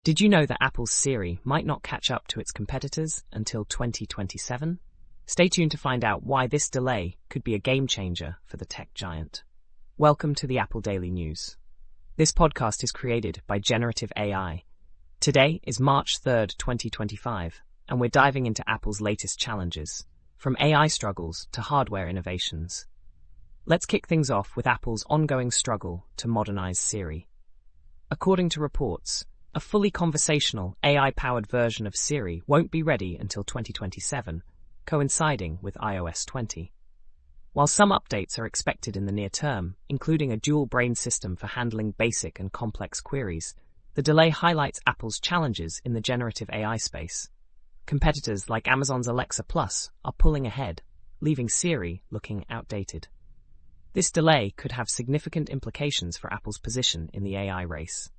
Did you know that Apple's Siri might not catch up to its competitors until 2027? Stay tuned to find out why this delay could be a game changer for the tech giant. Welcome to the Apple Daily News. This podcast is created by Generative AI. Today is March 3rd, 2025, and we're diving into Apple's latest challenges, from AI struggles to hardware innovations. Let's kick things off with Apple's ongoing struggle to modernize Siri. According to reports, a fully conversational, AI-powered version of Siri won't be ready until 2027, coinciding with iOS 20. While some updates are expected in the near term, including a dual brain system for handling basic and complex queries, the delay highlights Apple's challenges in the generative AI space. Competitors like Amazon's Alexa Plus are pulling ahead, leaving Siri looking outdated. This delay could have significant implications for Apple's position in the AI race.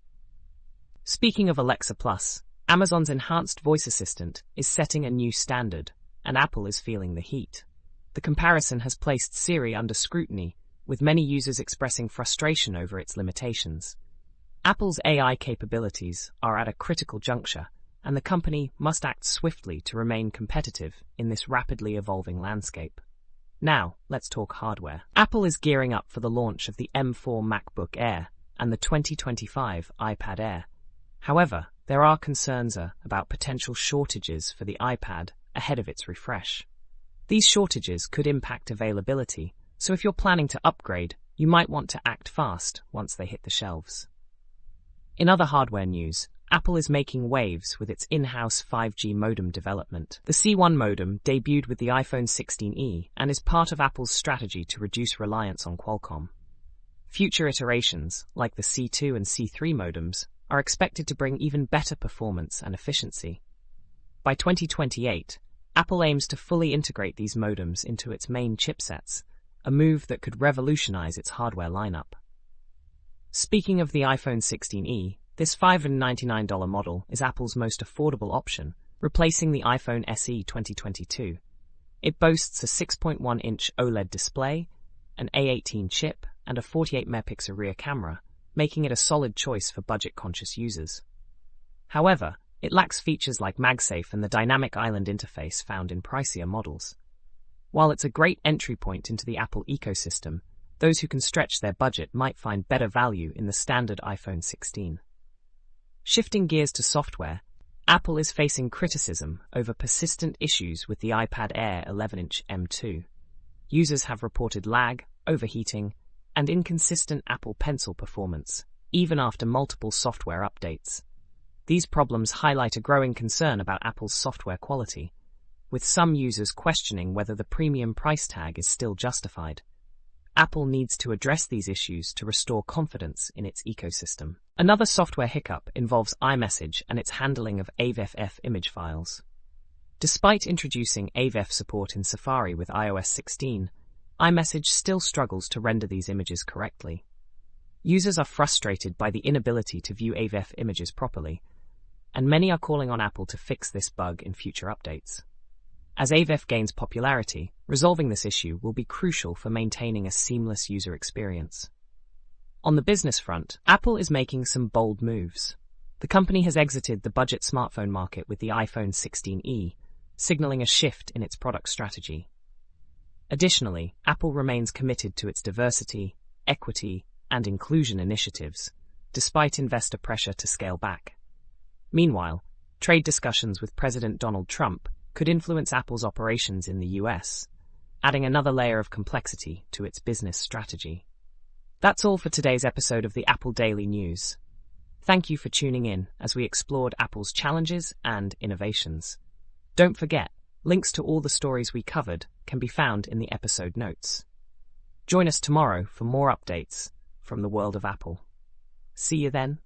Speaking of Alexa Plus, Amazon's enhanced voice assistant is setting a new standard, and Apple is feeling the heat. The comparison has placed Siri under scrutiny, with many users expressing frustration over its limitations. Apple's AI capabilities are at a critical juncture, and the company must act swiftly to remain competitive in this rapidly evolving landscape. Now, let's talk hardware. Apple is gearing up for the launch of the M4 MacBook Air and the 2025 iPad Air. However, there are concerns about potential shortages for the iPad ahead of its refresh. These shortages could impact availability, so if you're planning to upgrade, you might want to act fast once they hit the shelves. In other hardware news, Apple is making waves with its in-house 5G modem development. The C1 modem debuted with the iPhone 16e and is part of Apple's strategy to reduce reliance on Qualcomm. Future iterations, like the C2 and C3 modems, are expected to bring even better performance and efficiency. By 2028, Apple aims to fully integrate these modems into its main chipsets, a move that could revolutionize its hardware lineup. Speaking of the iPhone 16e, this $599 model is Apple's most affordable option, replacing the iPhone SE 2022. It boasts a 6.1-inch OLED display, an A18 chip, and a 48-megapixel rear camera, making it a solid choice for budget-conscious users. However, it lacks features like MagSafe and the dynamic island interface found in pricier models. While it's a great entry point into the Apple ecosystem, those who can stretch their budget might find better value in the standard iPhone 16. Shifting gears to software, Apple is facing criticism over persistent issues with the iPad Air 11-inch M2. Users have reported lag, overheating, and inconsistent Apple Pencil performance, even after multiple software updates. These problems highlight a growing concern about Apple's software quality, with some users questioning whether the premium price tag is still justified. Apple needs to address these issues to restore confidence in its ecosystem. Another software hiccup involves iMessage and its handling of AVIF image files. Despite introducing AVIF support in Safari with iOS 16, iMessage still struggles to render these images correctly. Users are frustrated by the inability to view AVIF images properly, and many are calling on Apple to fix this bug in future updates. As AVIF gains popularity, resolving this issue will be crucial for maintaining a seamless user experience. On the business front, Apple is making some bold moves. The company has exited the budget smartphone market with the iPhone 16e, signaling a shift in its product strategy. Additionally, Apple remains committed to its diversity, equity, and inclusion initiatives, despite investor pressure to scale back. Meanwhile, trade discussions with President Donald Trump could influence Apple's operations in the US, adding another layer of complexity to its business strategy. That's all for today's episode of the Apple Daily News. Thank you for tuning in as we explored Apple's challenges and innovations. Don't forget, links to all the stories we covered can be found in the episode notes. Join us tomorrow for more updates from the world of Apple. See you then.